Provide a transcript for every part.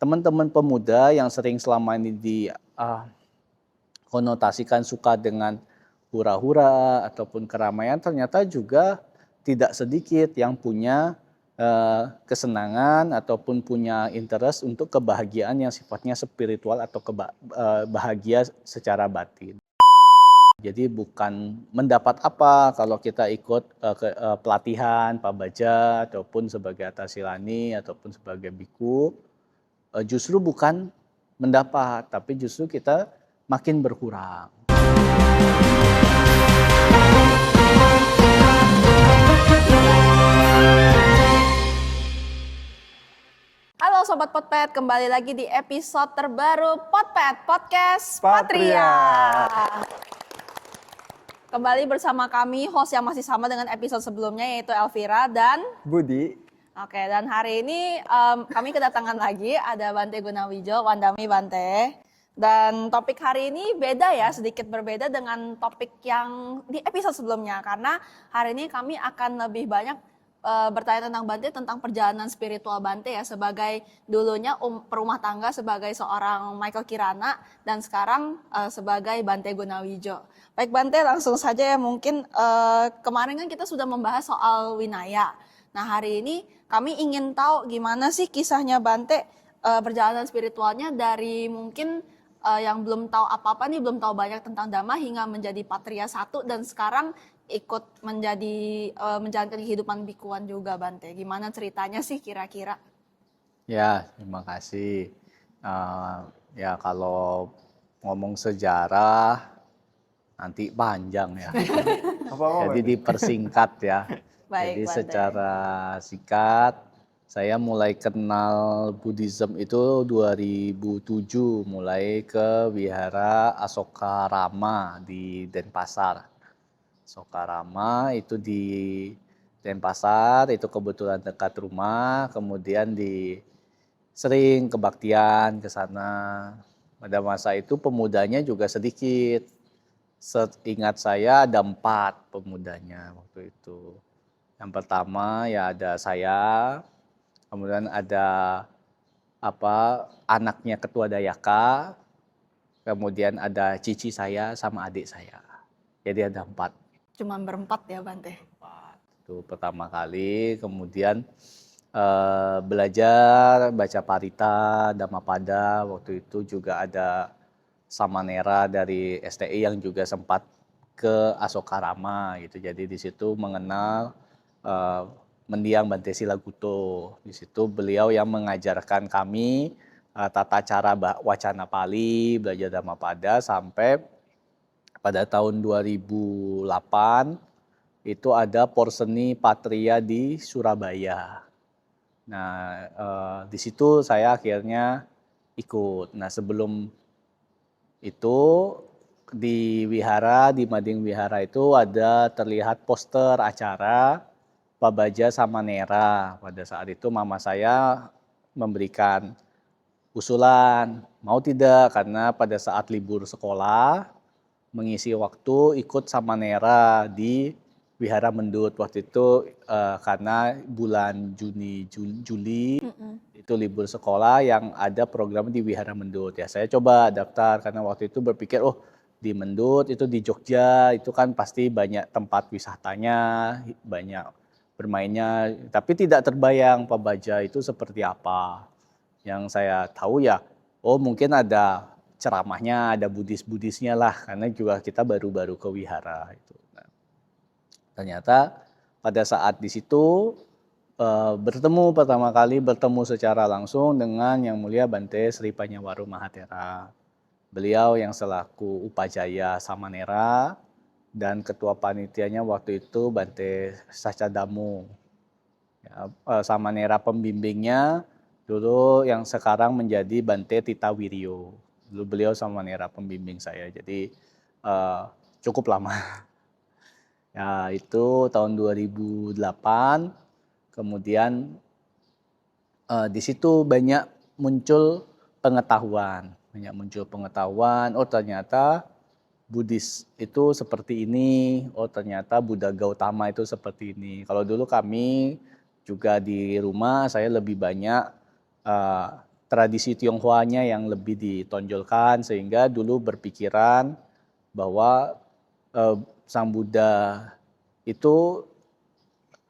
teman-teman pemuda yang sering selama ini konotasikan suka dengan hura-hura ataupun keramaian, ternyata juga tidak sedikit yang punya kesenangan ataupun punya interest untuk kebahagiaan yang sifatnya spiritual atau bahagia secara batin. Jadi bukan mendapat apa kalau kita ikut pelatihan pabaja ataupun sebagai atasilani ataupun sebagai biku, justru bukan mendapat, tapi justru kita makin berkurang. Halo Sobat Potpet, kembali lagi di episode terbaru Potpet, Podcast Patria. Kembali bersama kami, host yang masih sama dengan episode sebelumnya, yaitu Elvira dan Budi. Oke, dan hari ini kami kedatangan lagi, ada Bante Gunawijo, Wandami Bante. Dan topik hari ini beda ya, sedikit berbeda dengan topik yang di episode sebelumnya. Karena hari ini kami akan lebih banyak bertanya tentang Bante, tentang perjalanan spiritual Bante ya, sebagai dulunya perumah tangga sebagai seorang Michael Kirana dan sekarang sebagai Bante Gunawijo. Baik Bante, langsung saja ya, mungkin kemarin kan kita sudah membahas soal Winaya. Nah hari ini kami ingin tahu gimana sih kisahnya Bante, perjalanan spiritualnya dari mungkin yang belum tahu apa-apa nih, belum tahu banyak tentang Dhamma hingga menjadi Patria 1 dan sekarang ikut menjalankan kehidupan bikuan juga Bante. Gimana ceritanya sih kira-kira? Ya, terima kasih. Ya kalau ngomong sejarah nanti panjang ya. Jadi dipersingkat ya. Baik, Jadi Bante. secara singkat, saya mulai kenal Buddhism itu 2007, mulai ke Wihara Asoka Rama di Denpasar. Sokarama itu di Denpasar, itu kebetulan dekat rumah, kemudian sering kebaktian ke sana. Pada masa itu pemudanya juga sedikit. Seingat saya ada 4 pemudanya waktu itu. Yang pertama ya ada saya, kemudian ada anaknya ketua Dayaka, kemudian ada cici saya sama adik saya. Jadi ada 4. Cuman berempat ya Bante? Itu pertama kali, kemudian belajar baca Parita, Dhammapada, waktu itu juga ada Samanera dari STI yang juga sempat ke Asokarama gitu. Jadi di situ mengenal mendiang Bante Silaguto. Di situ beliau yang mengajarkan kami tata cara wacana Pali, belajar Dhammapada sampai pada tahun 2008 itu ada Porseni Patria di Surabaya. Nah, di situ saya akhirnya ikut. Nah, sebelum itu di Mading Wihara itu ada terlihat poster acara Pabaja Samanera. Pada saat itu mama saya memberikan usulan, mau tidak, karena pada saat libur sekolah mengisi waktu ikut Samanera di Wihara Mendut. Waktu itu karena bulan Juli itu libur sekolah yang ada program di Wihara Mendut. Ya saya coba daftar karena waktu itu berpikir di Mendut itu di Jogja itu kan pasti banyak tempat wisatanya, banyak bermainnya, tapi tidak terbayang Pabaja itu seperti apa. Yang saya tahu ya, mungkin ada ceramahnya, ada Buddhis-Buddhisnya lah, karena juga kita baru-baru ke wihara itu. Nah, ternyata pada saat di situ pertama kali bertemu secara langsung dengan Yang Mulia Bante Sri Panyawaru Mahatera. Beliau yang selaku Upajaya Samanera dan ketua panitianya waktu itu Bante Sacadamu. Ya, Samanera pembimbingnya dulu yang sekarang menjadi Bante Tita Wiryo. Dulu beliau Samanera pembimbing saya, jadi cukup lama. Ya itu tahun 2008, kemudian di situ banyak muncul pengetahuan. Ternyata Buddhis itu seperti ini, ternyata Buddha Gautama itu seperti ini. Kalau dulu kami juga di rumah, saya lebih banyak tradisi Tionghoanya yang lebih ditonjolkan, sehingga dulu berpikiran bahwa Sang Buddha itu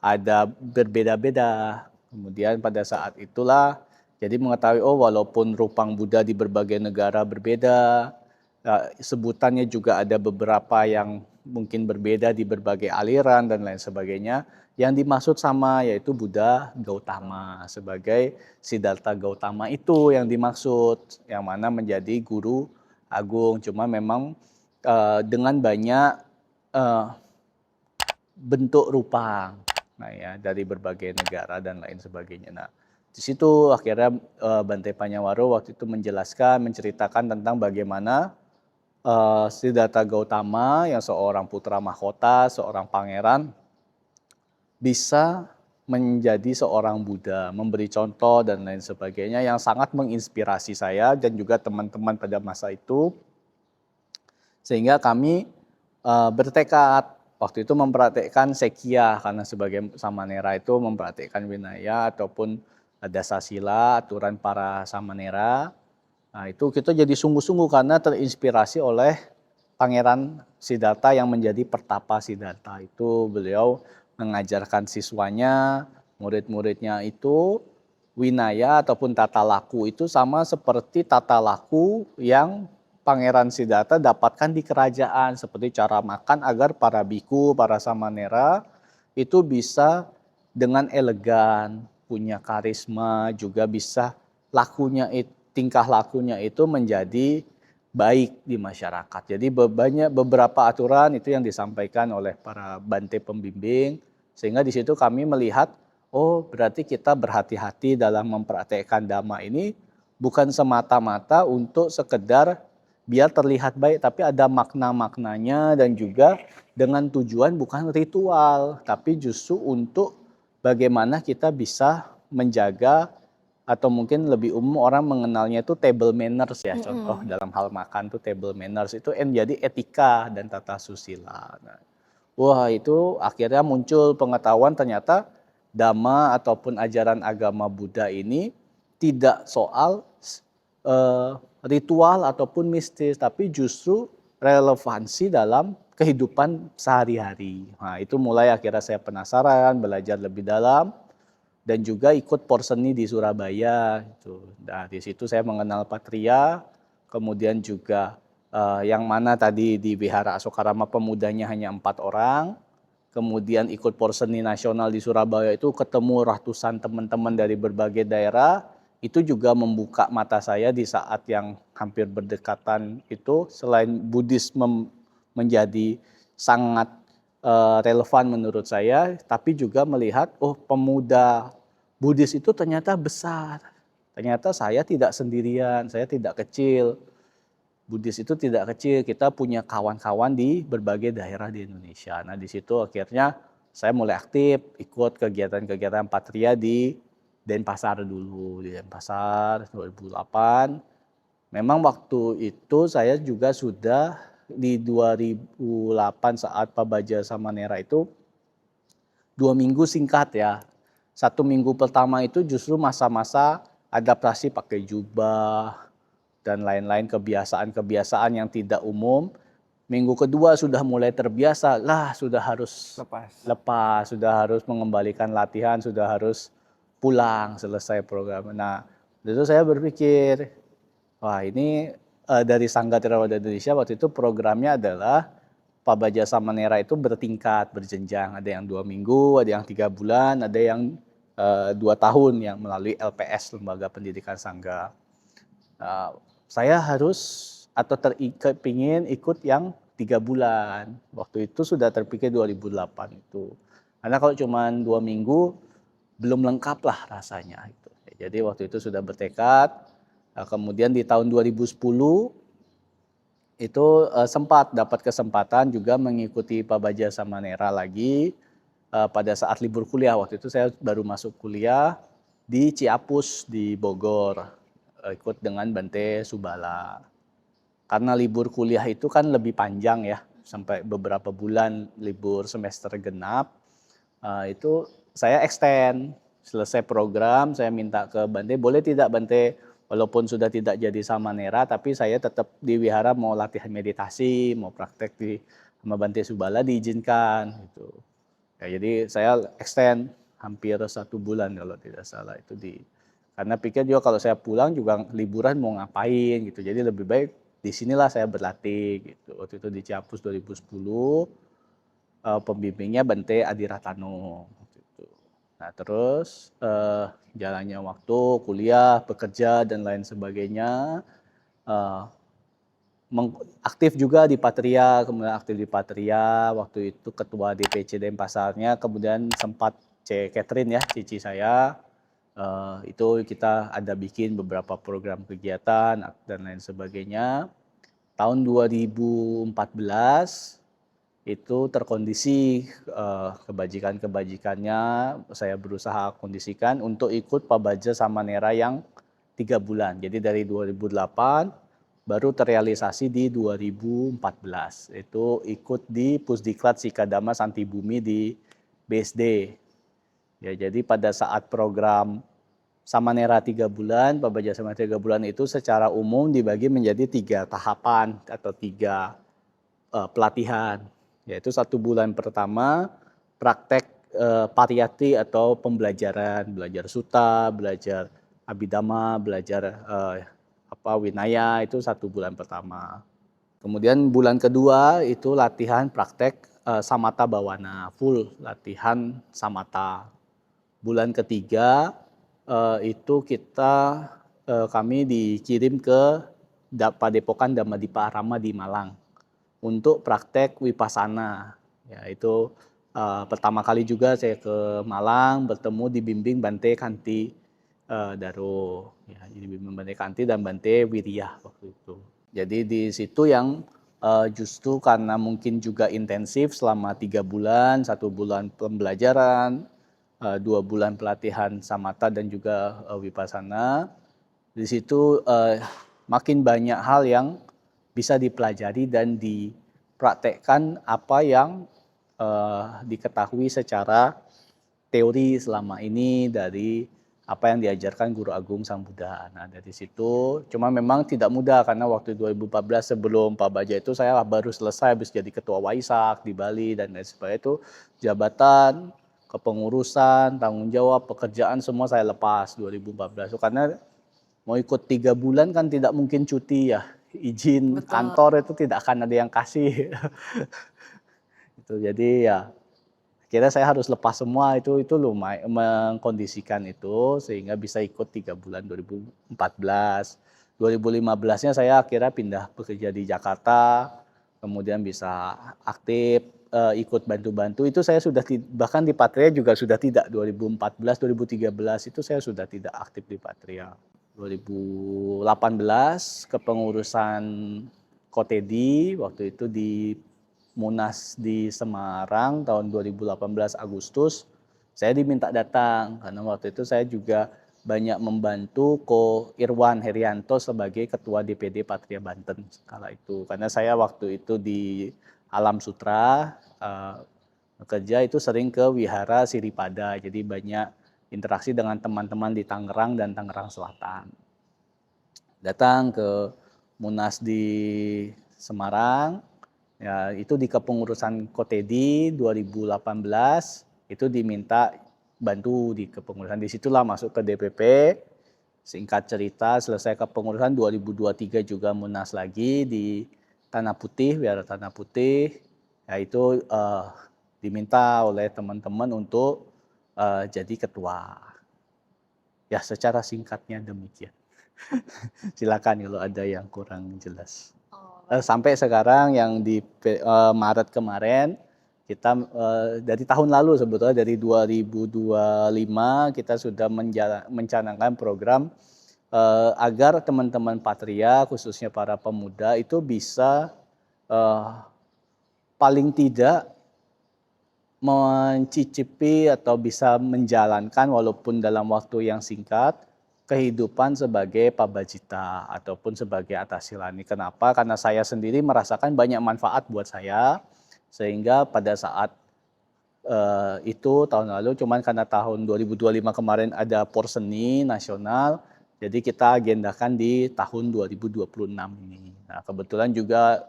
ada berbeda-beda. Kemudian pada saat itulah jadi mengetahui walaupun rupang Buddha di berbagai negara berbeda, sebutannya juga ada beberapa yang mungkin berbeda di berbagai aliran dan lain sebagainya. Yang dimaksud sama yaitu Buddha Gautama sebagai Siddhartha Gautama itu yang dimaksud, yang mana menjadi guru agung. Cuma memang dengan banyak bentuk rupang, nah ya dari berbagai negara dan lain sebagainya. Nah di situ akhirnya Bante Panyawaro waktu itu menjelaskan, menceritakan tentang bagaimana Siddhartha Gautama yang seorang putra mahkota, seorang pangeran bisa menjadi seorang Buddha, memberi contoh dan lain sebagainya yang sangat menginspirasi saya dan juga teman-teman pada masa itu, sehingga kami bertekad waktu itu mempraktekkan Sekya, karena sebagai samanera itu mempraktekkan Vinaya ataupun dasasila, aturan para samanera. Nah itu kita jadi sungguh-sungguh karena terinspirasi oleh Pangeran Siddhartha yang menjadi pertapa Siddhartha. Itu beliau mengajarkan siswanya, murid-muridnya itu Winaya ataupun tata laku itu sama seperti tata laku yang Pangeran Siddhartha dapatkan di kerajaan, seperti cara makan agar para biku, para samanera itu bisa dengan elegan, punya karisma, juga bisa lakunya, tingkah lakunya itu menjadi baik di masyarakat. Jadi beberapa aturan itu yang disampaikan oleh para Bante pembimbing, sehingga di situ kami melihat, berarti kita berhati-hati dalam mempraktekkan Dhamma ini bukan semata-mata untuk sekedar biar terlihat baik, tapi ada makna-maknanya dan juga dengan tujuan bukan ritual, tapi justru untuk bagaimana kita bisa menjaga, atau mungkin lebih umum orang mengenalnya itu table manners ya, contoh dalam hal makan tuh table manners itu jadi etika dan tata susila. Nah, wah itu akhirnya muncul pengetahuan ternyata Dhamma ataupun ajaran agama Buddha ini tidak soal ritual ataupun mistis, tapi justru relevansi dalam kehidupan sehari-hari. Nah, itu mulai akhirnya saya penasaran, belajar lebih dalam, dan juga ikut porseni di Surabaya. Nah, di situ saya mengenal Patria, kemudian juga yang mana tadi di Wihara Asokarama pemudanya hanya 4 orang, kemudian ikut porseni nasional di Surabaya itu ketemu ratusan teman-teman dari berbagai daerah. Itu juga membuka mata saya di saat yang hampir berdekatan itu, selain Buddhisme menjadi sangat relevan menurut saya, tapi juga melihat pemuda Buddhis itu ternyata besar. Ternyata saya tidak sendirian, saya tidak kecil. Buddhis itu tidak kecil, kita punya kawan-kawan di berbagai daerah di Indonesia. Nah di situ akhirnya saya mulai aktif ikut kegiatan-kegiatan Patria di Denpasar dulu, di Denpasar 2008. Memang waktu itu saya juga sudah di 2008 saat Pabaja Samanera itu 2 minggu singkat ya. 1 minggu pertama itu justru masa-masa adaptasi pakai jubah dan lain-lain, kebiasaan-kebiasaan yang tidak umum. Minggu kedua sudah mulai terbiasa, sudah harus lepas, sudah harus mengembalikan latihan, sudah harus pulang selesai program. Nah, itu saya berpikir, wah ini dari Sangga Theravada Indonesia waktu itu programnya adalah Pabaja Samanera itu bertingkat, berjenjang. Ada yang 2 minggu, ada yang 3 bulan, ada yang 2 tahun yang melalui LPS, Lembaga Pendidikan Sangga. Saya harus atau pingin ikut yang 3 bulan. Waktu itu sudah terpikir 2008 itu. Karena kalau cuma 2 minggu, belum lengkap lah rasanya. Jadi waktu itu sudah bertekad. Kemudian di tahun 2010 itu sempat dapat kesempatan juga mengikuti Pabaja Samanera lagi pada saat libur kuliah. Waktu itu saya baru masuk kuliah di Ciapus di Bogor, ikut dengan Bante Subala. Karena libur kuliah itu kan lebih panjang ya, sampai beberapa bulan libur semester genap. Itu saya extend, selesai program saya minta ke Bante, boleh tidak Bante walaupun sudah tidak jadi Samanera, tapi saya tetap di wihara mau latihan meditasi, mau praktek di sama Bante Subala diizinkan gitu. Ya, jadi saya extend hampir 1 bulan kalau tidak salah itu karena pikir juga kalau saya pulang juga liburan mau ngapain gitu. Jadi lebih baik di sinilah saya berlatih gitu. Waktu itu di Ciampus 2010, pembimbingnya Bante Adi Ratano gitu. Nah, terus jalannya waktu kuliah, bekerja dan lain sebagainya, aktif juga di Patria, kemudian aktif di Patria, waktu itu ketua DPC Denpasarnya, kemudian sempat Catherine ya, cici saya, itu kita ada bikin beberapa program kegiatan dan lain sebagainya. Tahun 2014 itu terkondisi kebajikan-kebajikannya, saya berusaha kondisikan untuk ikut Pabaja Samanera yang 3 bulan. Jadi dari 2008 baru terrealisasi di 2014. Itu ikut di Pusdiklat Sikadama Santi Bumi di BSD. Ya, jadi pada saat program Samanera 3 bulan, Pabaja Samanera 3 bulan itu secara umum dibagi menjadi 3 tahapan atau 3 pelatihan. Yaitu 1 bulan pertama praktek pariyati atau pembelajaran, belajar suta, belajar abhidhamma, belajar winaya, itu 1 bulan pertama. Kemudian bulan kedua itu latihan praktek samatha bhawana, full latihan samatha. Bulan ketiga itu kami dikirim ke Padepokan Dhammadippa Arama di Malang untuk praktek wipasana. Ya, itu pertama kali juga saya ke Malang, bertemu dibimbing Bante Kanti Daro. Ya, dibimbing Bante Kanti dan Bante Wirya waktu itu. Jadi di situ yang justru karena mungkin juga intensif selama 3 bulan, 1 bulan pembelajaran, 2 bulan pelatihan samatha dan juga wipasana. Di situ makin banyak hal yang bisa dipelajari dan dipraktekkan apa yang diketahui secara teori selama ini dari apa yang diajarkan Guru Agung Sang Buddha. Nah, dari situ cuma memang tidak mudah karena waktu 2014 sebelum Pabaja itu saya baru selesai habis jadi ketua Waisak di Bali dan lain sebagainya, itu jabatan, kepengurusan, tanggung jawab, pekerjaan semua saya lepas 2014. Karena mau ikut 3 bulan kan tidak mungkin cuti ya. Izin Betul. kantor itu tidak akan ada yang kasih. Itu jadi ya kira saya harus lepas semua itu lumayan mengkondisikan itu sehingga bisa ikut 3 bulan 2014. 2015-nya saya akhirnya pindah bekerja di Jakarta, kemudian bisa aktif ikut bantu-bantu. Itu saya sudah bahkan di Patria juga sudah tidak. 2014, 2013 itu saya sudah tidak aktif di Patria. 2018 kepengurusan Kotedi waktu itu di Munas di Semarang tahun 2018 Agustus, saya diminta datang karena waktu itu saya juga banyak membantu Ko Irwan Herianto sebagai Ketua DPD Patria Banten kala itu. Karena saya waktu itu di Alam Sutra kerja itu sering ke Wihara Siripada, jadi banyak interaksi dengan teman-teman di Tangerang dan Tangerang Selatan. Datang ke Munas di Semarang, ya, itu di kepengurusan Kotedi 2018 itu diminta bantu di kepengurusan. Disitulah masuk ke DPP. Singkat cerita selesai kepengurusan 2023 juga Munas lagi di Tanah Putih, Wihara Tanah Putih. Ya, itu diminta oleh teman-teman untuk jadi ketua. Ya, secara singkatnya demikian. Silakan kalau ada yang kurang jelas. Sampai sekarang yang di Maret kemarin kita dari tahun lalu sebetulnya dari 2025 kita sudah mencanangkan program agar teman-teman Patria khususnya para pemuda itu bisa paling tidak mencicipi atau bisa menjalankan walaupun dalam waktu yang singkat kehidupan sebagai pabajita ataupun sebagai atasilani. Kenapa? Karena saya sendiri merasakan banyak manfaat buat saya, sehingga pada saat itu tahun lalu, cuman karena tahun 2025 kemarin ada Porseni nasional, Jadi kita agendakan di tahun 2026 ini. Nah, kebetulan juga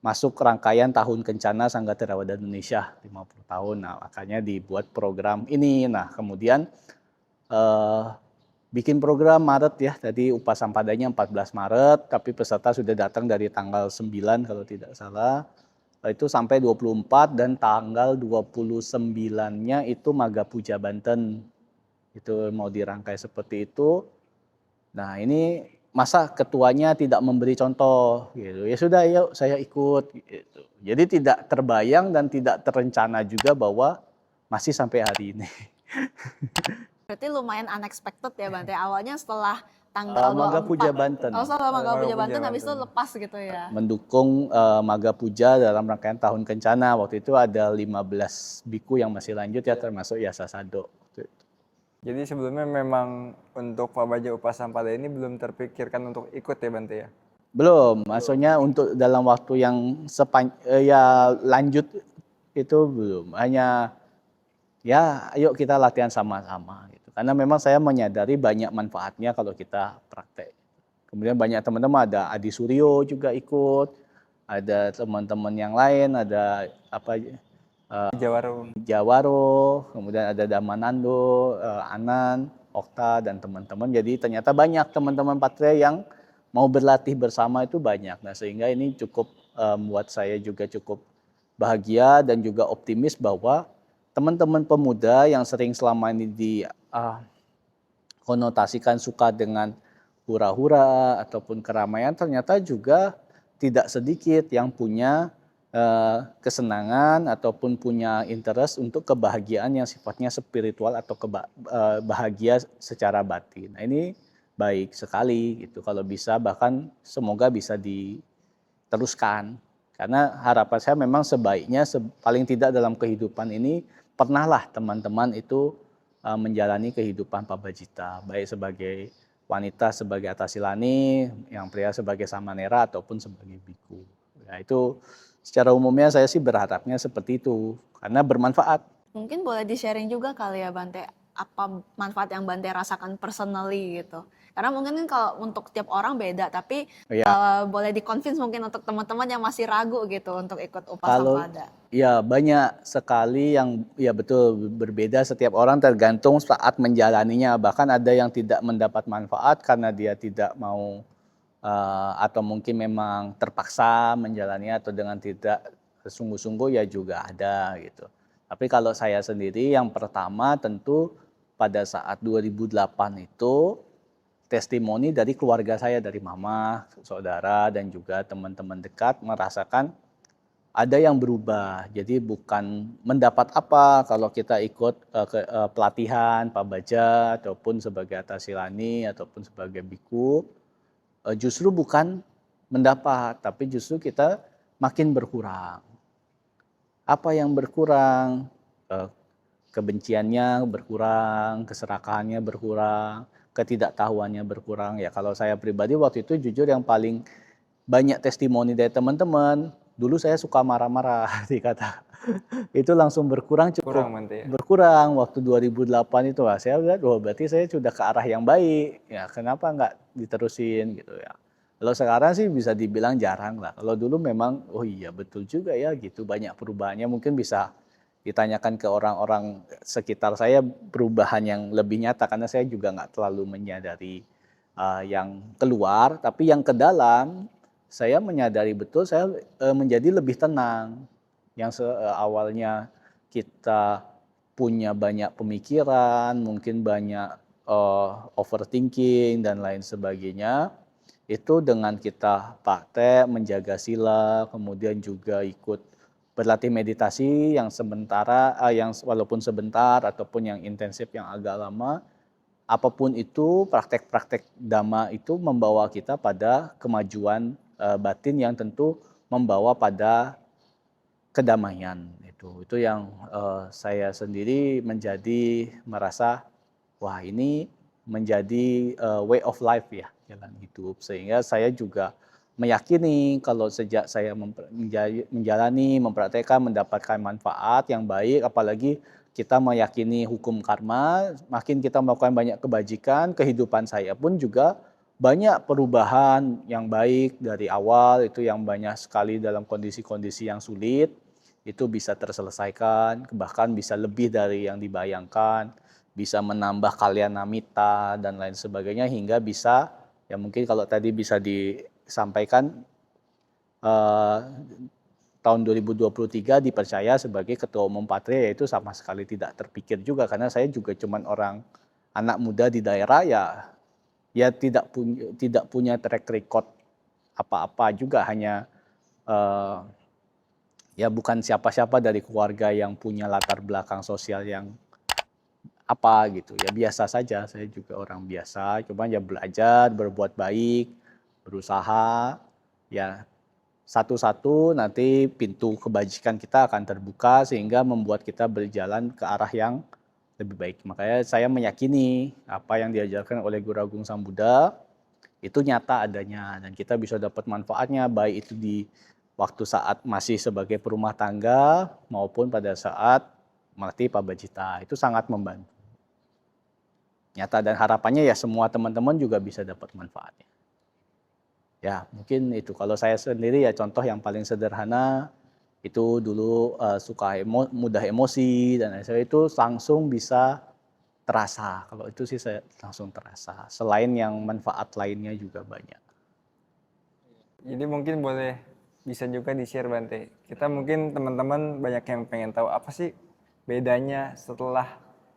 masuk rangkaian Tahun Kencana Sangga Theravada Indonesia 50 tahun. Nah, makanya dibuat program ini. Nah, kemudian eh, bikin program Maret ya. Tadi upah sampadanya 14 Maret, tapi peserta sudah datang dari tanggal 9 kalau tidak salah. Itu sampai 24 dan tanggal 29-nya itu Maga Puja Banten. Itu mau dirangkai seperti itu. Nah, ini masa ketuanya tidak memberi contoh gitu. Ya sudah, yuk saya ikut gitu. Jadi tidak terbayang dan tidak terencana juga bahwa masih sampai hari ini. Berarti lumayan unexpected ya Bante. Awalnya setelah tanggal Maga 24. Puja Banten. Oh, setelah Maga Maga Puja Puja Banten habis itu Banten. lepas gitu ya. Mendukung Maga Puja dalam rangkaian Tahun Kencana. Waktu itu ada 15 biku yang masih lanjut ya, termasuk Yasa Sado. Jadi sebelumnya memang untuk Pak Baja Upasampada ini belum terpikirkan untuk ikut ya Bante ya? Belum, maksudnya untuk dalam waktu yang ya lanjut itu belum. Hanya ya ayo kita latihan sama-sama gitu. Karena memang saya menyadari banyak manfaatnya kalau kita praktek. Kemudian banyak teman-teman, ada Adi Suryo juga ikut, ada teman-teman yang lain, ada apa Jawaro. Jawaro, kemudian ada Damanando, Anan, Okta dan teman-teman. Jadi ternyata banyak teman-teman Patria yang mau berlatih bersama itu banyak. Nah, sehingga ini cukup membuat saya juga cukup bahagia dan juga optimis bahwa teman-teman pemuda yang sering selama ini konotasikan suka dengan hura-hura ataupun keramaian, ternyata juga tidak sedikit yang punya kesenangan ataupun punya interest untuk kebahagiaan yang sifatnya spiritual atau bahagia secara batin. Nah, ini baik sekali gitu kalau bisa, bahkan semoga bisa diteruskan. Karena harapan saya memang sebaiknya paling tidak dalam kehidupan ini pernahlah teman-teman itu menjalani kehidupan pabajita, baik sebagai wanita sebagai atasilani, yang pria sebagai samanera ataupun sebagai biku. Ya, itu secara umumnya saya sih berharapnya seperti itu karena bermanfaat. Mungkin boleh di-sharing juga kali ya Bante, apa manfaat yang Bante rasakan personally gitu. Karena mungkin kan kalau untuk tiap orang beda, tapi boleh di-convince mungkin untuk teman-teman yang masih ragu gitu untuk ikut Upasampada. Ya banyak sekali yang ya betul berbeda, setiap orang tergantung saat menjalaninya. Bahkan ada yang tidak mendapat manfaat karena dia tidak mau atau mungkin memang terpaksa menjalaninya atau dengan tidak sungguh-sungguh ya juga ada gitu. Tapi kalau saya sendiri yang pertama tentu pada saat 2008 itu testimoni dari keluarga saya, dari mama, saudara dan juga teman-teman dekat merasakan ada yang berubah. Jadi bukan mendapat apa kalau kita ikut pelatihan Pabaja ataupun sebagai atasilani ataupun sebagai biku. Justru bukan mendapat, tapi justru kita makin berkurang. Apa yang berkurang? Kebenciannya berkurang, keserakahannya berkurang, ketidaktahuannya berkurang. Ya kalau saya pribadi waktu itu jujur yang paling banyak testimoni dari teman-teman, dulu saya suka marah-marah dikata. Itu langsung berkurang, cukup berkurang waktu 2008 itu. Saya lihat, berarti saya sudah ke arah yang baik. Ya kenapa nggak diterusin gitu ya. Kalau sekarang sih bisa dibilang jarang lah. Kalau dulu memang, oh iya betul juga ya gitu. Banyak perubahannya, mungkin bisa ditanyakan ke orang-orang sekitar saya perubahan yang lebih nyata. Karena saya juga nggak terlalu menyadari yang keluar. Tapi yang ke dalam, saya menyadari betul saya menjadi lebih tenang. Yang awalnya kita punya banyak pemikiran, mungkin banyak overthinking dan lain sebagainya, itu dengan kita praktek menjaga sila, kemudian juga ikut berlatih meditasi yang sementara, yang walaupun sebentar ataupun yang intensif yang agak lama, apapun itu praktek-praktek dhamma itu membawa kita pada kemajuan batin yang tentu membawa pada kedamaian. Itu yang saya sendiri menjadi merasa wah ini menjadi way of life ya, jalan hidup. Sehingga saya juga meyakini kalau sejak saya menjalani, mempraktekkan, mendapatkan manfaat yang baik, apalagi kita meyakini hukum karma, makin kita melakukan banyak kebajikan, kehidupan saya pun juga banyak perubahan yang baik dari awal, itu yang banyak sekali dalam kondisi-kondisi yang sulit, itu bisa terselesaikan, bahkan bisa lebih dari yang dibayangkan, bisa menambah kalyanamita dan lain sebagainya, hingga bisa, ya mungkin kalau tadi bisa disampaikan, eh, tahun 2023 dipercaya sebagai ketua umum Patria, yaitu sama sekali tidak terpikir juga, karena saya juga cuman orang anak muda di daerah, ya tidak punya track record apa-apa juga, hanya ya bukan siapa-siapa dari keluarga yang punya latar belakang sosial yang apa gitu, ya biasa saja, saya juga orang biasa, cuma ya belajar, berbuat baik, berusaha, ya satu-satu nanti pintu kebajikan kita akan terbuka sehingga membuat kita berjalan ke arah yang lebih baik. Makanya saya meyakini apa yang diajarkan oleh Guru Agung Sang Buddha itu nyata adanya dan kita bisa dapat manfaatnya, baik itu di waktu saat masih sebagai perumah tangga maupun pada saat mati pabajita. Itu sangat membantu. Nyata, dan harapannya ya semua teman-teman juga bisa dapat manfaatnya. Ya, mungkin itu. Kalau saya sendiri ya contoh yang paling sederhana, itu dulu suka mudah emosi, dan saya itu langsung bisa terasa. Kalau itu sih saya langsung terasa. Selain yang manfaat lainnya juga banyak. Jadi mungkin bisa juga di-share Bante. Kita mungkin teman-teman banyak yang pengen tahu apa sih bedanya setelah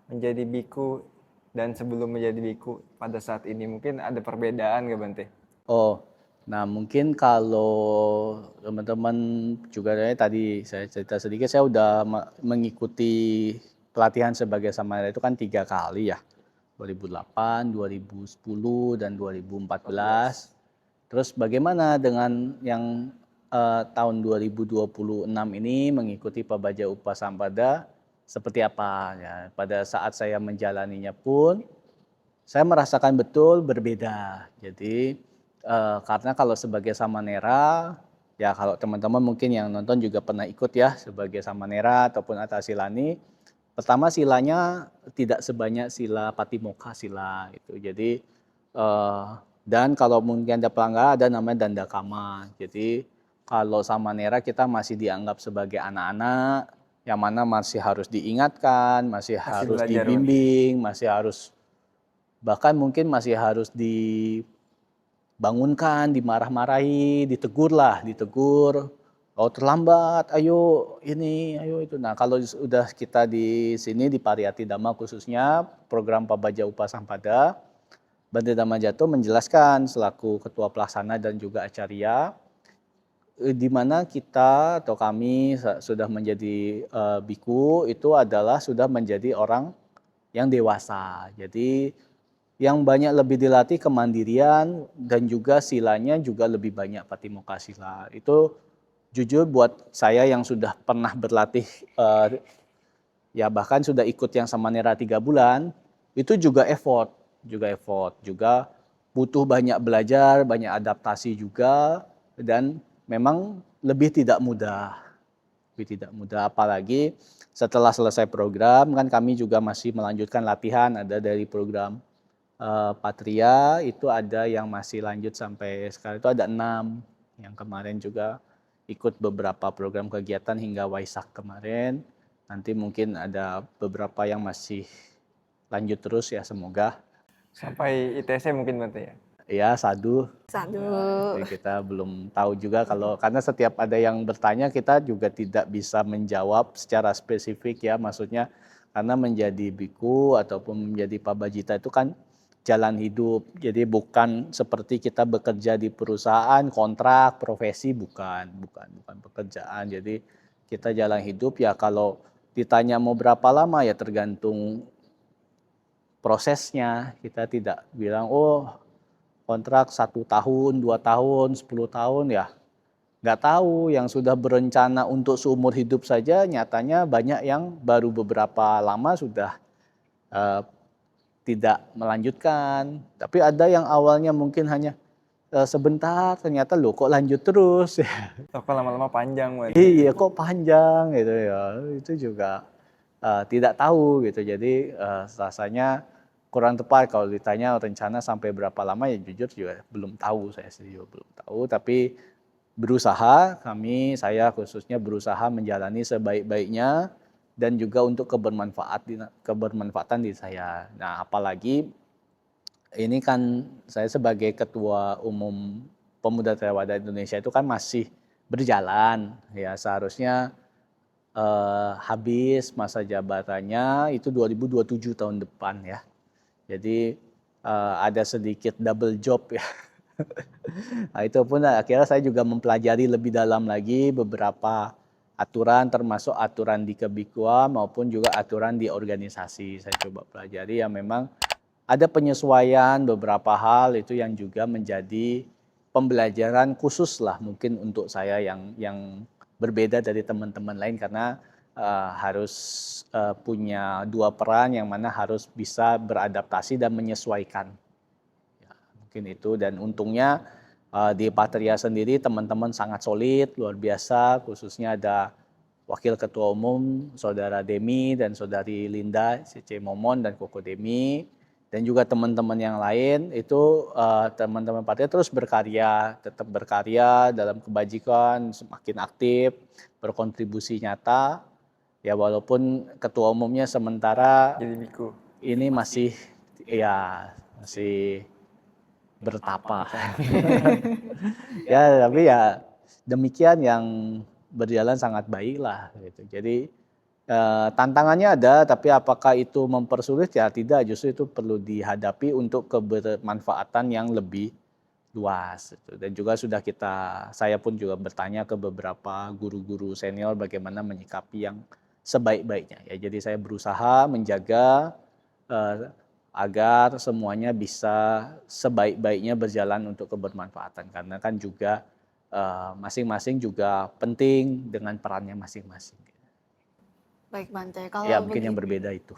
menjadi biku dan sebelum menjadi biku pada saat ini. Mungkin ada perbedaan nggak Bante? Oh, nah mungkin kalau teman-teman juga tadi saya cerita sedikit, saya udah mengikuti pelatihan sebagai samanera itu kan 3 kali ya. 2008, 2010, dan 2014. Terus bagaimana dengan yang tahun 2026 ini mengikuti Pabaja Upasampada seperti apa ya? Pada saat saya menjalaninya pun saya merasakan betul berbeda. Jadi karena kalau sebagai samanera, ya kalau teman-teman mungkin yang nonton juga pernah ikut ya sebagai samanera ataupun atasilani, pertama silanya tidak sebanyak sila patimokkha sila itu. Jadi dan kalau mungkin ada pelanggaran, ada namanya dandakama. Jadi kalau samanera kita masih dianggap sebagai anak-anak yang mana masih harus diingatkan, masih harus belajar, dibimbing, masih harus, bahkan mungkin masih harus dibangunkan, dimarah-marahi, ditegur, oh terlambat, ayo ini, ayo itu. Nah kalau sudah kita di sini di Pariyati Dhamma khususnya program Pabaja Upasampada, Bante Dhamma Jato menjelaskan selaku ketua pelaksana dan juga acarya, di mana kita atau kami sudah menjadi biku itu adalah sudah menjadi orang yang dewasa. Jadi yang banyak lebih dilatih kemandirian dan juga silanya juga lebih banyak patimokkha sila. Itu jujur buat saya yang sudah pernah berlatih, ya bahkan sudah ikut yang samanera 3 bulan, itu juga effort, juga butuh banyak belajar, banyak adaptasi juga, dan memang lebih tidak mudah, apalagi setelah selesai program kan kami juga masih melanjutkan latihan, ada dari program Patria itu ada yang masih lanjut sampai sekarang itu ada 6, yang kemarin juga ikut beberapa program kegiatan hingga Waisak kemarin, nanti mungkin ada beberapa yang masih lanjut terus ya, semoga Sampai ITC mungkin Bante ya? ya sadu. Sadu. Kita belum tahu juga karena setiap ada yang bertanya kita juga tidak bisa menjawab secara spesifik ya, maksudnya karena menjadi biku ataupun menjadi pabajita itu kan jalan hidup, jadi bukan seperti kita bekerja di perusahaan kontrak profesi, bukan pekerjaan. Jadi kita jalan hidup ya, kalau ditanya mau berapa lama ya tergantung prosesnya. Kita tidak bilang oh kontrak 1 tahun, 2 tahun, 10 tahun ya. Nggak tahu, yang sudah berencana untuk seumur hidup saja nyatanya banyak yang baru beberapa lama sudah tidak melanjutkan. Tapi ada yang awalnya mungkin hanya sebentar, ternyata loh kok lanjut terus. Kok lama-lama panjang Bante? Iya kok panjang gitu ya, itu juga tidak tahu gitu. Jadi rasanya kurang tepat kalau ditanya rencana sampai berapa lama, ya jujur juga belum tahu, saya sendiri juga belum tahu. Tapi berusaha, saya khususnya berusaha menjalani sebaik-baiknya dan juga untuk kebermanfaatan diri saya. Nah, apalagi ini kan saya sebagai Ketua Umum Pemuda Theravada Indonesia itu kan masih berjalan, ya seharusnya habis masa jabatannya itu 2027 tahun depan ya. Jadi ada sedikit double job ya. Nah, itu pun akhirnya saya juga mempelajari lebih dalam lagi beberapa aturan, termasuk aturan di Kebikua maupun juga aturan di organisasi. Saya coba pelajari yang memang ada penyesuaian beberapa hal itu yang juga menjadi pembelajaran khusus lah mungkin untuk saya yang berbeda dari teman-teman lain, karena harus punya dua peran yang mana harus bisa beradaptasi dan menyesuaikan. Ya, mungkin itu, dan untungnya di Patria sendiri teman-teman sangat solid, luar biasa, khususnya ada Wakil Ketua Umum Saudara Demi dan Saudari Linda, CC Momon dan Koko Demi, dan juga teman-teman yang lain itu teman-teman Patria terus berkarya, tetap berkarya dalam kebajikan, semakin aktif, berkontribusi nyata. Ya walaupun ketua umumnya sementara Jadi biku. ini masih bertapa. Ya tapi ya demikian, yang berjalan sangat baik lah gitu. Jadi tantangannya ada, tapi apakah itu mempersulit? Ya tidak, justru itu perlu dihadapi untuk kebermanfaatan yang lebih luas. Dan juga saya pun juga bertanya ke beberapa guru-guru senior bagaimana menyikapi yang sebaik-baiknya. Ya, jadi saya berusaha menjaga agar semuanya bisa sebaik-baiknya berjalan untuk kebermanfaatan, karena kan juga masing-masing juga penting dengan perannya masing-masing. Baik Bante, Ya kalau mungkin yang begitu. berbeda itu.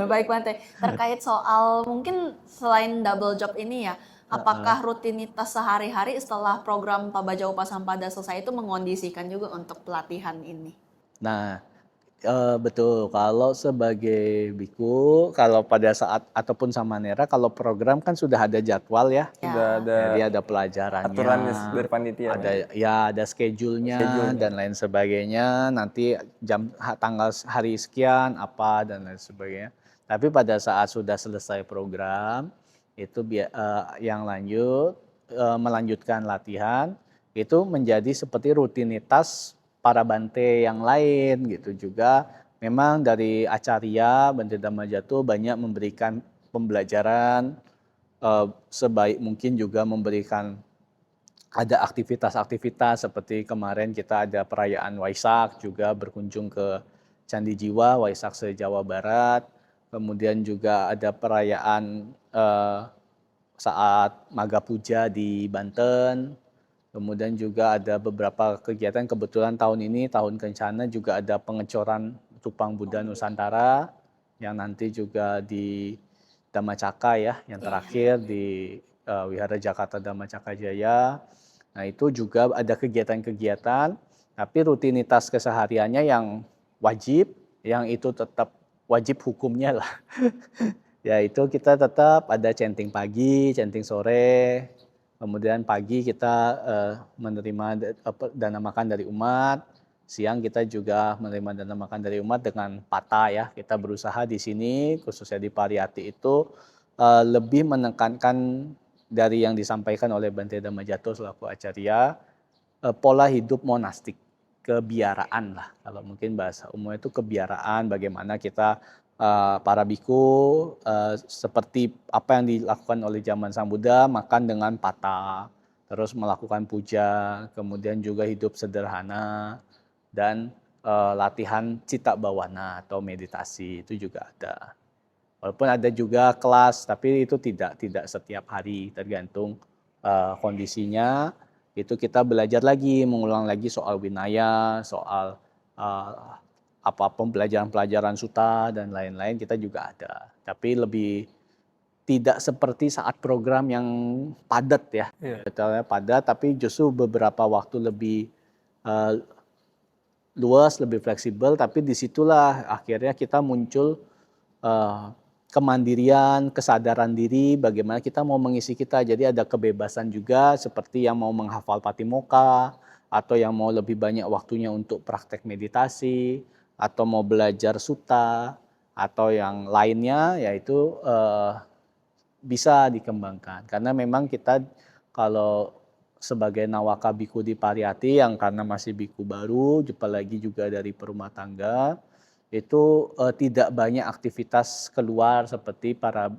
Baik Bante, terkait soal mungkin selain double job ini ya, apakah rutinitas sehari-hari setelah program Pabaja Upasampada selesai itu mengondisikan juga untuk pelatihan ini? Nah, betul. Kalau sebagai biku, kalau pada saat ataupun samanera, kalau program kan sudah ada jadwal ya. Sudah Ya, ada Jadi ada pelajarannya, aturan dari panitia, Bante. ada schedule-nya dan lain sebagainya. Nanti tanggal hari sekian apa dan lain sebagainya. Tapi pada saat sudah selesai program itu yang melanjutkan latihan itu menjadi seperti rutinitas para Bante yang lain gitu juga. Memang dari Acarya Bante Dhamma Jatuh banyak memberikan pembelajaran, sebaik mungkin juga memberikan ada aktivitas-aktivitas seperti kemarin kita ada perayaan Waisak, juga berkunjung ke Candi Jiwa Waisak se-Jawa Barat. Kemudian juga ada perayaan saat Maga Puja di Banten. Kemudian juga ada beberapa kegiatan, kebetulan tahun ini tahun kencana juga ada pengecoran Cupang Buddha Nusantara yang nanti juga di Dhammacakka ya, yang terakhir di Wihara Jakarta Dhammacakka Jaya. Nah itu juga ada kegiatan-kegiatan, tapi rutinitas kesehariannya yang wajib, yang itu tetap wajib hukumnya lah. Ya itu kita tetap ada chanting pagi, chanting sore, kemudian pagi kita menerima dana makan dari umat, siang kita juga menerima dana makan dari umat dengan pata ya. Kita berusaha di sini khususnya di Pariyati itu lebih menekankan dari yang disampaikan oleh Bante Dhamma Jatuh selaku Acarya, pola hidup monastik, kebiaraan lah. Kalau mungkin bahasa umumnya itu kebiaraan, bagaimana kita para biku seperti apa yang dilakukan oleh zaman Sang Buddha, makan dengan pata, terus melakukan puja, kemudian juga hidup sederhana, dan latihan cita bawana atau meditasi itu juga ada. Walaupun ada juga kelas, tapi itu tidak setiap hari, tergantung kondisinya. Itu kita belajar lagi, mengulang lagi soal winaya, soal pembelajaran sutta dan lain-lain, kita juga ada. Tapi lebih tidak seperti saat program yang padat ya. Betulnya padat, tapi justru beberapa waktu luas, lebih fleksibel, tapi disitulah akhirnya kita muncul eh, kemandirian, kesadaran diri, bagaimana kita mau mengisi kita. Jadi ada kebebasan juga, seperti yang mau menghafal Patimokkha, atau yang mau lebih banyak waktunya untuk praktek meditasi, atau mau belajar sutta, atau yang lainnya, yaitu bisa dikembangkan. Karena memang kita kalau sebagai nawaka biku di Pariyati yang karena masih biku baru, apalagi juga dari perumah tangga, itu tidak banyak aktivitas keluar seperti para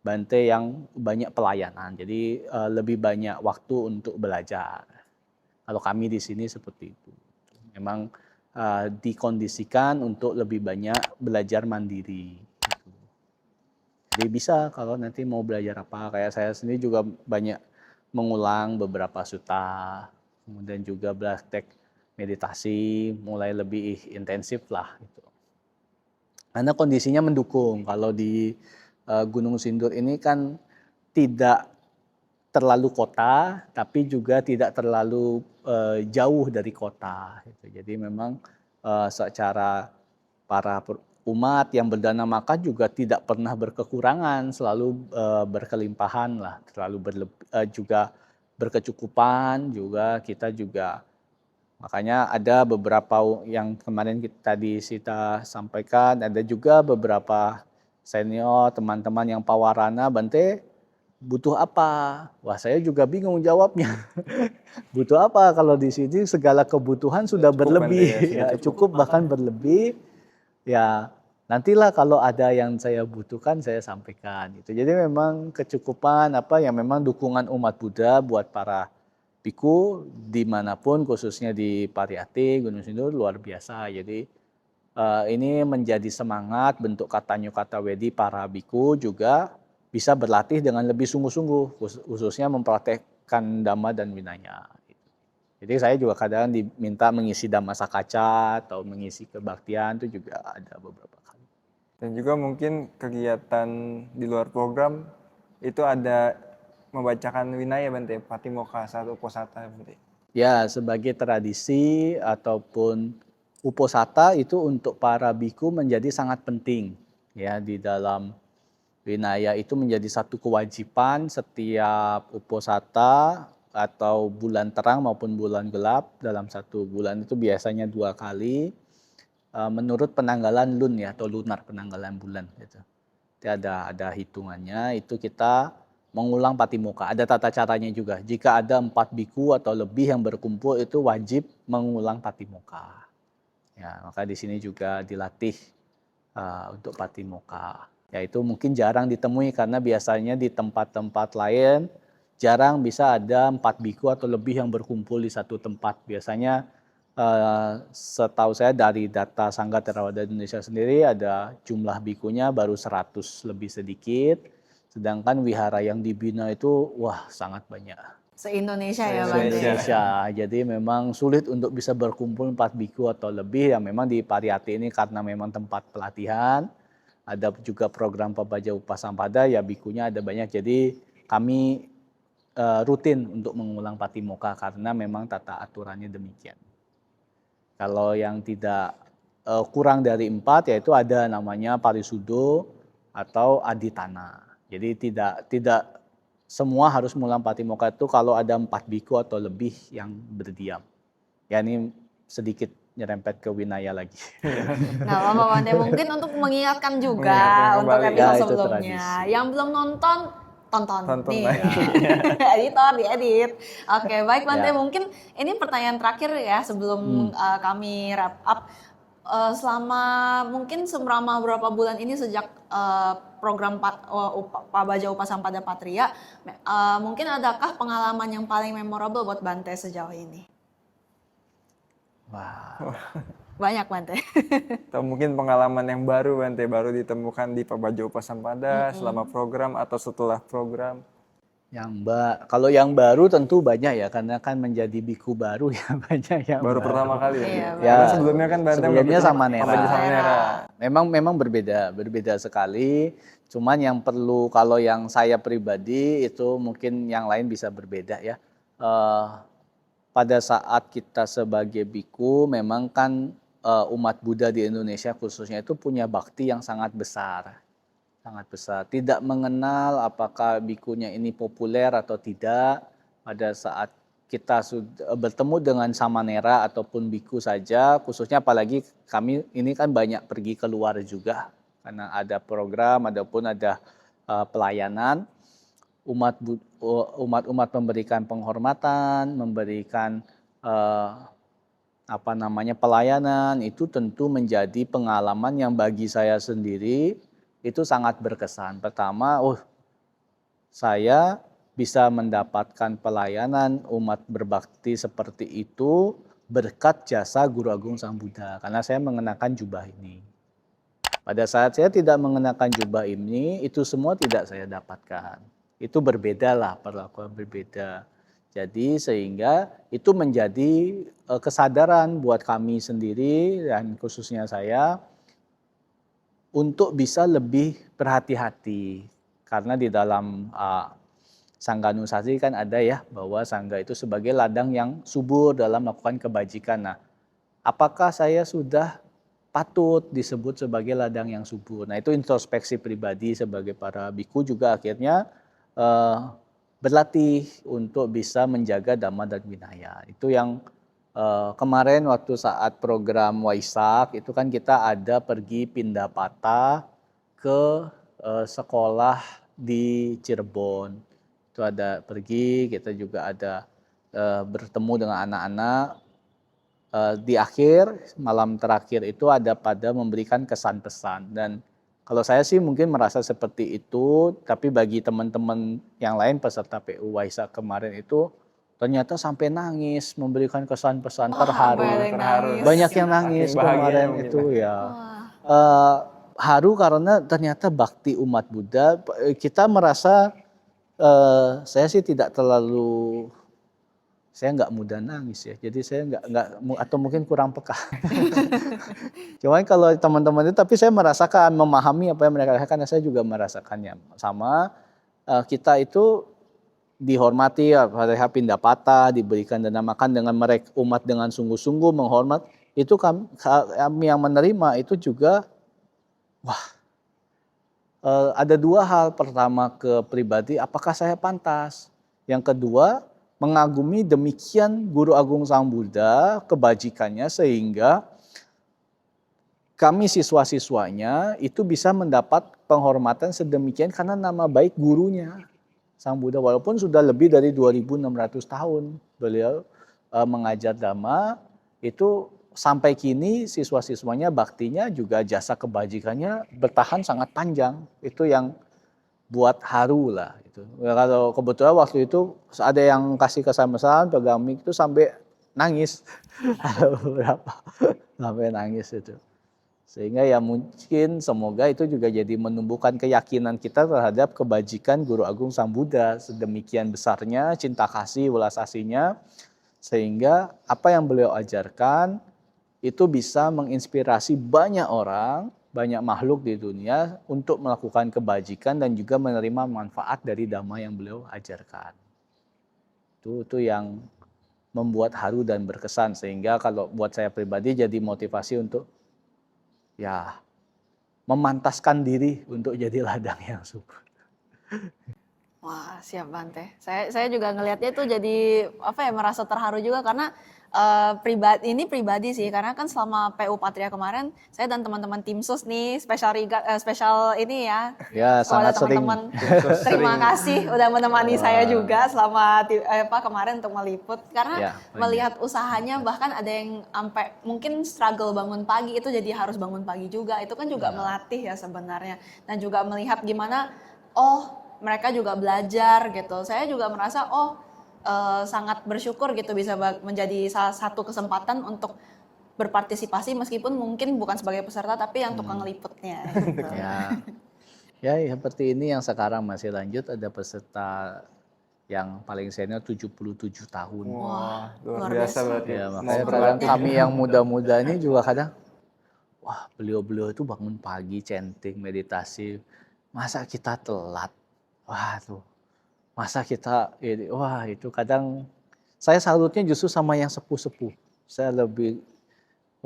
Bante yang banyak pelayanan. Jadi lebih banyak waktu untuk belajar. Kalau kami di sini seperti itu. Memang dikondisikan untuk lebih banyak belajar mandiri. Jadi bisa kalau nanti mau belajar apa, kayak saya sendiri juga banyak mengulang beberapa sutta, kemudian juga praktek meditasi, mulai lebih intensif lah. Gitu. Karena kondisinya mendukung, kalau di Gunung Sindur ini kan tidak terlalu kota, tapi juga tidak terlalu jauh dari kota. Gitu. Jadi memang secara para umat yang berdana makan juga tidak pernah berkekurangan, selalu berkelimpahan lah, selalu juga berkecukupan juga kita juga. Makanya ada beberapa yang kemarin kita sampaikan, ada juga beberapa senior teman-teman yang pawarana, Bante butuh apa? Wah, saya juga bingung jawabnya. Butuh apa kalau di sini segala kebutuhan sudah Cukup, berlebih, Bante, ya, sudah ya, cukup bahkan berlebih. Ya, nantilah kalau ada yang saya butuhkan saya sampaikan. Gitu. Jadi memang kecukupan apa yang memang dukungan umat Buddha buat para biku dimanapun, khususnya di Pariyati, Gunung Sindur luar biasa. Jadi ini menjadi semangat bentuk katanya kata wedi para biku juga bisa berlatih dengan lebih sungguh-sungguh, khususnya mempraktekkan Dhamma dan Vinaya. Jadi saya juga kadang diminta mengisi Dhamma Sakaca atau mengisi kebaktian itu juga ada beberapa kali. Dan juga mungkin kegiatan di luar program itu ada membacakan Winaya, Bante, Patimokkha, satu Uposatha, Bante. Ya, sebagai tradisi ataupun uposatha itu untuk para biku menjadi sangat penting ya di dalam Winaya. Itu menjadi satu kewajiban setiap uposatha atau bulan terang maupun bulan gelap. Dalam satu bulan itu biasanya 2 kali menurut penanggalan lun ya, atau lunar, penanggalan bulan gitu. Itu ada hitungannya, itu kita mengulang Patimokkha. Ada tata caranya juga. Jika ada 4 biku atau lebih yang berkumpul, itu wajib mengulang Patimokkha. Ya, maka di sini juga dilatih untuk Patimokkha. Ya, itu mungkin jarang ditemui karena biasanya di tempat-tempat lain jarang bisa ada 4 biku atau lebih yang berkumpul di satu tempat. Biasanya setahu saya dari data Sangga Theravada Indonesia sendiri ada jumlah bikunya baru 100 lebih sedikit. Sedangkan wihara yang dibina itu wah sangat banyak. Se-Indonesia ya Bante. Se-Indonesia. Jadi memang sulit untuk bisa berkumpul 4 biku atau lebih. Yang memang di Pariyati ini karena memang tempat pelatihan. Ada juga program Pabaja Upasampada, ya bikunya ada banyak. Jadi kami rutin untuk mengulang Patimokkha karena memang tata aturannya demikian. Kalau yang tidak kurang dari 4, yaitu ada namanya Parisudo atau Aditana. Jadi tidak semua harus mengulang Patimokkha itu kalau ada 4 biku atau lebih yang berdiam. Ya ini sedikit nyerempet ke Winaya lagi. Nah, Bapak Bante mungkin untuk mengingatkan juga untuk kembali. episode Ya, itu sebelumnya. tradisi. Yang belum nonton, tonton Tonton nih. lagi. Editor diedit. Oke, baik Bante, Ya. mungkin ini pertanyaan terakhir ya sebelum kami wrap up. Selama mungkin selama berapa bulan ini sejak program Pabaja Upasampada Patria, mungkin adakah pengalaman yang paling memorable buat Bante sejauh ini? Wah. Banyak Bante. Atau mungkin pengalaman yang baru, Bante, baru ditemukan di Pabaja Upasampada selama program atau setelah program. Kalau yang baru tentu banyak ya, karena kan menjadi biku baru ya banyak yang Baru pertama kali ya. Iya, Ya, Karena sebelumnya kan Bante sebelumnya mengikuti sama Nera. Pabaja Samanera. Memang berbeda sekali. Cuman yang perlu, kalau yang saya pribadi itu mungkin yang lain bisa berbeda ya. Pada saat kita sebagai biku memang kan umat Buddha di Indonesia khususnya itu punya bakti yang sangat besar. Sangat besar. Tidak mengenal apakah bikunya ini populer atau tidak. Pada saat kita sudah bertemu dengan samanera ataupun biku saja, khususnya apalagi kami ini kan banyak pergi keluar juga. Karena ada program, ataupun ada pelayanan. Umat memberikan penghormatan, memberikan pelayanan, itu tentu menjadi pengalaman yang bagi saya sendiri itu sangat berkesan. Pertama, saya bisa mendapatkan pelayanan umat berbakti seperti itu berkat jasa Guru Agung Sang Buddha, karena saya mengenakan jubah ini. Pada saat saya tidak mengenakan jubah ini, itu semua tidak saya dapatkan. Itu berbeda lah, perlakuan berbeda. Jadi sehingga itu menjadi kesadaran buat kami sendiri dan khususnya saya untuk bisa lebih berhati-hati. Karena di dalam Sangga Nusasi kan ada ya, bahwa Sangga itu sebagai ladang yang subur dalam melakukan kebajikan. Nah, apakah saya sudah patut disebut sebagai ladang yang subur? Nah, itu introspeksi pribadi sebagai para biku juga akhirnya berlatih untuk bisa menjaga Dhamma dan Vinaya. Itu yang kemarin waktu saat program Waisak itu kan kita ada pergi pindah patah ke sekolah di Cirebon. Itu ada pergi, kita juga ada bertemu dengan anak-anak. Di akhir, malam terakhir itu ada pada memberikan kesan pesan. Dan kalau saya sih mungkin merasa seperti itu, tapi bagi teman-teman yang lain peserta PU Waisak kemarin itu ternyata sampai nangis memberikan kesan pesan terharu. Banyak yang nangis kemarin itu ya. Haru karena ternyata bakti umat Buddha. Kita merasa saya sih tidak terlalu, saya nggak mudah nangis ya. Jadi saya nggak atau mungkin kurang peka. Cuman kalau teman-teman itu, tapi saya merasakan, memahami apa yang mereka rasakan, saya juga merasakannya. Sama kita itu dihormati, hari pindah patah, diberikan dana makan dengan mereka umat dengan sungguh-sungguh menghormat, itu kami yang menerima itu juga, ada dua hal. Pertama ke pribadi, apakah saya pantas? Yang kedua, mengagumi demikian Guru Agung Sang Buddha, kebajikannya, sehingga kami siswa-siswanya itu bisa mendapat penghormatan sedemikian karena nama baik gurunya. Sang Buddha, walaupun sudah lebih dari 2.600 tahun beliau mengajar Dhamma, itu sampai kini siswa-siswanya baktinya juga jasa kebajikannya bertahan sangat panjang. Itu yang buat haru lah. Gitu. Kalau kebetulan waktu itu ada yang kasih kesan-pesan, pegang mic itu sampai nangis. Ada beberapa sampai nangis itu. Sehingga ya mungkin semoga itu juga jadi menumbuhkan keyakinan kita terhadap kebajikan Guru Agung Sang Buddha. Sedemikian besarnya cinta kasih, welas asihnya, sehingga apa yang beliau ajarkan itu bisa menginspirasi banyak orang, banyak makhluk di dunia untuk melakukan kebajikan dan juga menerima manfaat dari Dhamma yang beliau ajarkan. Itu yang membuat haru dan berkesan, sehingga kalau buat saya pribadi jadi motivasi untuk ya memantaskan diri untuk jadi ladang yang subur. Wah, siap Bante. Saya juga ngelihatnya itu jadi merasa terharu juga karena pribadi sih, karena kan selama PU Patria kemarin saya dan teman-teman tim sus nih spesial ini ya. Ya, sangat sering. Teman-teman terima kasih udah menemani saya juga selama kemarin untuk meliput, karena melihat usahanya, bahkan ada yang sampai mungkin struggle bangun pagi, itu jadi harus bangun pagi juga. Itu kan juga melatih ya sebenarnya, dan juga melihat gimana mereka juga belajar gitu. Saya juga merasa sangat bersyukur gitu bisa menjadi salah satu kesempatan untuk berpartisipasi, meskipun mungkin bukan sebagai peserta tapi yang tukang liputnya. Gitu. Ya seperti ini yang sekarang masih lanjut, ada peserta yang paling senior 77 tahun. Wah, luar biasa berarti. Ya, makanya kadang kami yang muda-muda ini juga kadang, beliau-beliau itu bangun pagi, chanting, meditasi, masa kita telat? Masa kita, itu kadang saya salutnya justru sama yang sepuh-sepuh. Saya lebih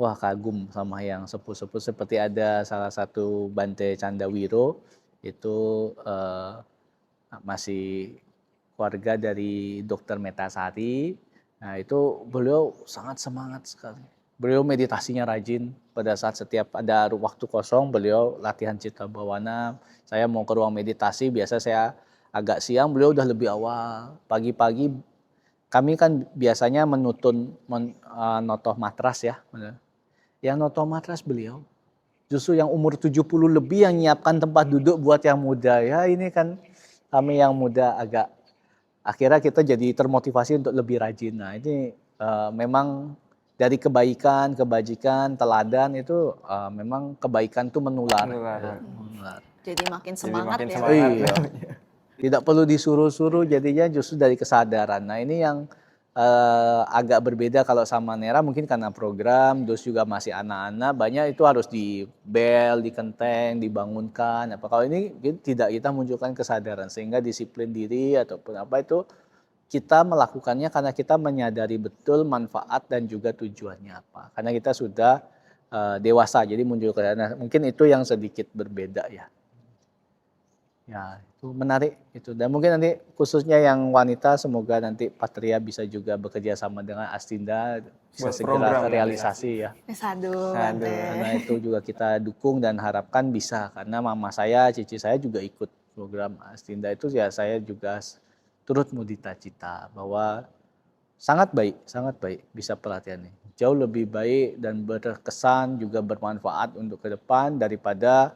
wah kagum sama yang sepuh-sepuh, seperti ada salah satu Bante Candawiro itu masih keluarga dari Dokter Metasari. Nah itu beliau sangat semangat sekali. Beliau meditasinya rajin. Pada saat setiap ada waktu kosong beliau latihan cita bawana. Saya mau ke ruang meditasi, biasa saya agak siang, beliau udah lebih awal. Pagi-pagi kami kan biasanya notoh matras ya. Yang notoh matras beliau. Justru yang umur 70 lebih yang nyiapkan tempat duduk buat yang muda. Ya ini kan kami yang muda agak akhirnya kita jadi termotivasi untuk lebih rajin. Nah ini memang dari kebaikan, kebajikan, teladan itu memang kebaikan itu menular. Menular. Ya, menular. Jadi makin Jadi semangat makin ya. semangat. Iya. Tidak perlu disuruh-suruh, jadinya justru dari kesadaran. Nah ini yang agak berbeda kalau sama Nera, mungkin karena program, terus juga masih anak-anak, banyak itu harus di bel, dikenteng, dibangunkan. Apa kalau ini tidak, kita munculkan kesadaran sehingga disiplin diri ataupun apa itu kita melakukannya karena kita menyadari betul manfaat dan juga tujuannya apa. Karena kita sudah dewasa, jadi muncul kesadaran. Nah, mungkin itu yang sedikit berbeda ya. Ya, itu menarik itu. Dan mungkin nanti khususnya yang wanita, semoga nanti Patria bisa juga bekerja sama dengan Astinda, bisa Buat segera program terrealisasi ya. Aduh, Aduh. Bante. Karena itu juga kita dukung dan harapkan bisa. Karena mama saya, cici saya juga ikut program Astinda itu ya, saya juga turut mudita-cita bahwa sangat baik bisa pelatihan ini. Jauh lebih baik dan berkesan juga bermanfaat untuk ke depan daripada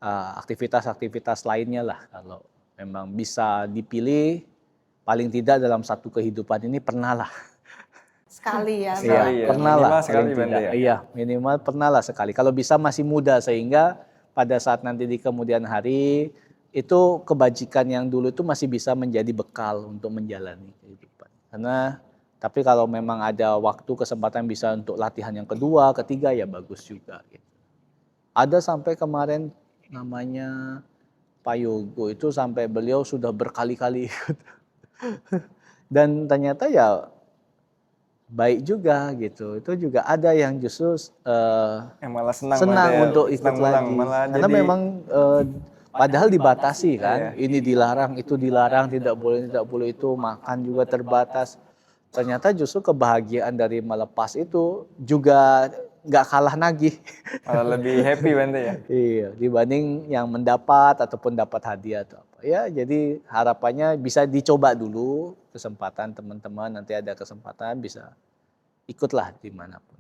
aktivitas-aktivitas lainnya lah. Kalau memang bisa dipilih, paling tidak dalam satu kehidupan ini pernah lah. Sekali ya, Sekali Iya, ya, pernah minimal lah sekali, paling Bante tidak. ya? Iya, minimal pernah lah sekali. Kalau bisa masih muda, sehingga pada saat nanti di kemudian hari itu kebajikan yang dulu itu masih bisa menjadi bekal untuk menjalani kehidupan. Karena tapi kalau memang ada waktu kesempatan bisa untuk latihan yang kedua, ketiga ya bagus juga. Gitu. Ada sampai kemarin namanya Pak Yogo itu sampai beliau sudah berkali-kali ikut. Dan ternyata ya baik juga gitu. Itu juga ada yang justru Yang malah senang senang Bante ya, untuk ikut senang pulang, lagi. malah Karena jadi memang padahal dibatasi kan. Iya. Ini dilarang, itu dilarang, tidak boleh itu, makan juga terbatas. Ternyata justru kebahagiaan dari melepas itu juga nggak kalah nagih. malah lebih happy Bante ya. Iya, dibanding yang mendapat ataupun dapat hadiah atau apa. Ya, jadi harapannya bisa dicoba dulu, kesempatan teman-teman nanti ada kesempatan bisa ikutlah dimanapun.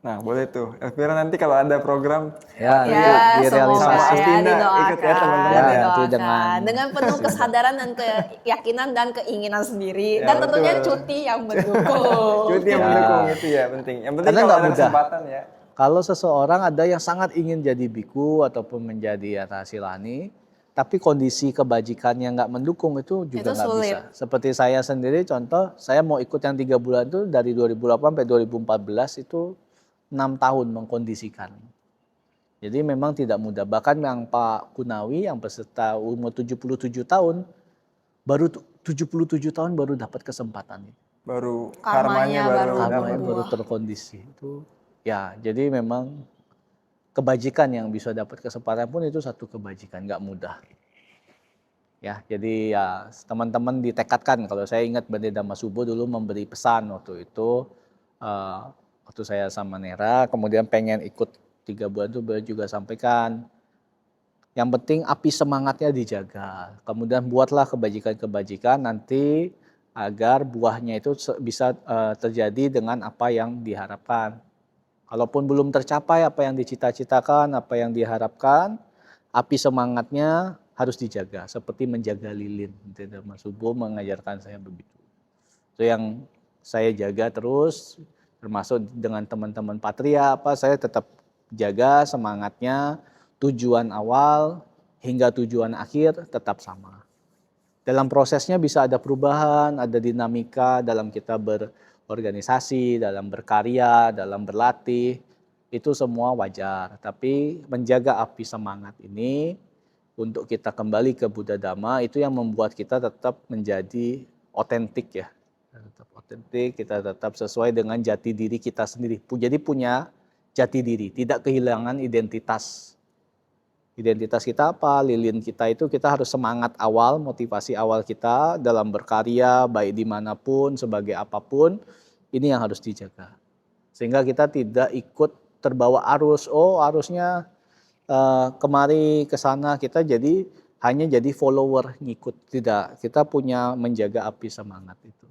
Nah boleh tuh, Elvira nanti kalau ada program Ya, Ya, nanti semoga Sama direalisasi. ya Astinda, didoakan, ikut ya teman-teman ya. Nanti didoakan. dengan- Dengan penuh kesadaran dan keyakinan dan keinginan sendiri. Ya, Dan tentunya betul. cuti yang mendukung. cuti yang Ya. mendukung itu ya penting. Yang penting Karena kalau nggak ada mudah. kesempatan ya. Kalau seseorang ada yang sangat ingin jadi biku ataupun menjadi atasilani, tapi kondisi kebajikannya nggak mendukung, itu juga Itu nggak sulit. bisa. Seperti saya sendiri, contoh, saya mau ikut yang 3 bulan itu dari 2008 sampai 2014 itu 6 tahun mengkondisikan. Jadi memang tidak mudah. Bahkan yang Pak Kunawi yang peserta umur 77 tahun, baru 77 tahun baru dapat kesempatan. Baru Karmanya karmanya baru baru dapat. Karmanya baru terkondisi. Itu ya, jadi memang kebajikan yang bisa dapat kesempatan pun itu satu kebajikan, nggak mudah. Ya, jadi ya teman-teman ditekadkan. Kalau saya ingat Bante Dhamma Subo dulu memberi pesan waktu itu, waktu saya sama Nera, kemudian pengen ikut 3 bulan itu beliau juga sampaikan, yang penting api semangatnya dijaga. Kemudian buatlah kebajikan-kebajikan nanti agar buahnya itu bisa terjadi dengan apa yang diharapkan. Kalaupun belum tercapai apa yang dicita-citakan, apa yang diharapkan, api semangatnya harus dijaga. Seperti menjaga lilin. Mas Subo mengajarkan saya begitu. Itu yang saya jaga terus, termasuk dengan teman-teman Patria, saya tetap jaga semangatnya, tujuan awal hingga tujuan akhir tetap sama. Dalam prosesnya bisa ada perubahan, ada dinamika dalam kita berorganisasi, dalam berkarya, dalam berlatih, itu semua wajar. Tapi menjaga api semangat ini untuk kita kembali ke Buddha Dhamma itu yang membuat kita tetap menjadi otentik ya. Kita tetap otentik, kita tetap sesuai dengan jati diri kita sendiri. Jadi punya jati diri, tidak kehilangan identitas. Identitas kita apa? Lilin kita itu kita harus semangat awal, motivasi awal kita dalam berkarya, baik dimanapun, sebagai apapun, ini yang harus dijaga. Sehingga kita tidak ikut terbawa arus, arusnya kemari ke sana, kita hanya jadi follower, ngikut. Tidak, kita punya menjaga api semangat itu.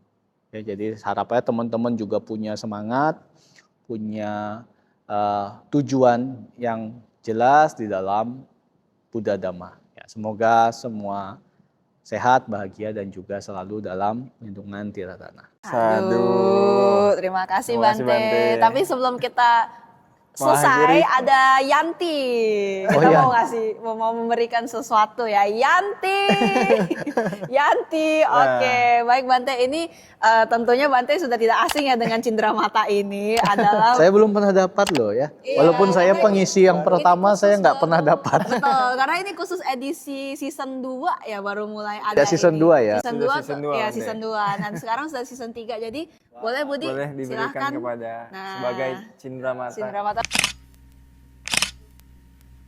Ya, jadi harapannya teman-teman juga punya semangat, punya tujuan yang jelas di dalam Buddha Dhamma. Ya, semoga semua sehat, bahagia, dan juga selalu dalam lindungan Tiradana. Aduh, terima kasih Terima kasih, Bante. Bante. Tapi sebelum kita selesai, Mengakhiri. ada Yanti. Oh, Kita iya. mau memberikan sesuatu ya, Yanti. Yanti, oke. Baik Bante, ini tentunya Bante sudah tidak asing ya dengan cindramata ini adalah Saya belum pernah dapat loh ya. Iya, Walaupun saya karena pengisi yang ini pertama, khusus saya nggak baru- pernah dapat. Betul, karena ini khusus edisi season 2 ya, baru mulai ada Ya, season ini. 2 ya. Season Sudah 2, season 2, ya Bante. season 2. Dan sekarang sudah season 3. Jadi boleh Budi, Boleh diberikan silahkan. kepada Nah, sebagai cindramata. Cindramata.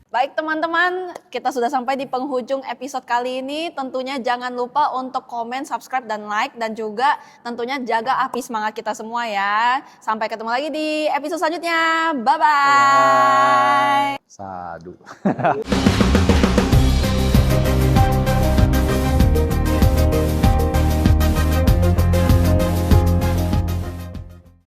Baik teman-teman, kita sudah sampai di penghujung episode kali ini. Tentunya jangan lupa untuk komen, subscribe, dan like. Dan juga tentunya jaga api semangat kita semua ya. Sampai ketemu lagi di episode selanjutnya. Bye-bye. Sadu.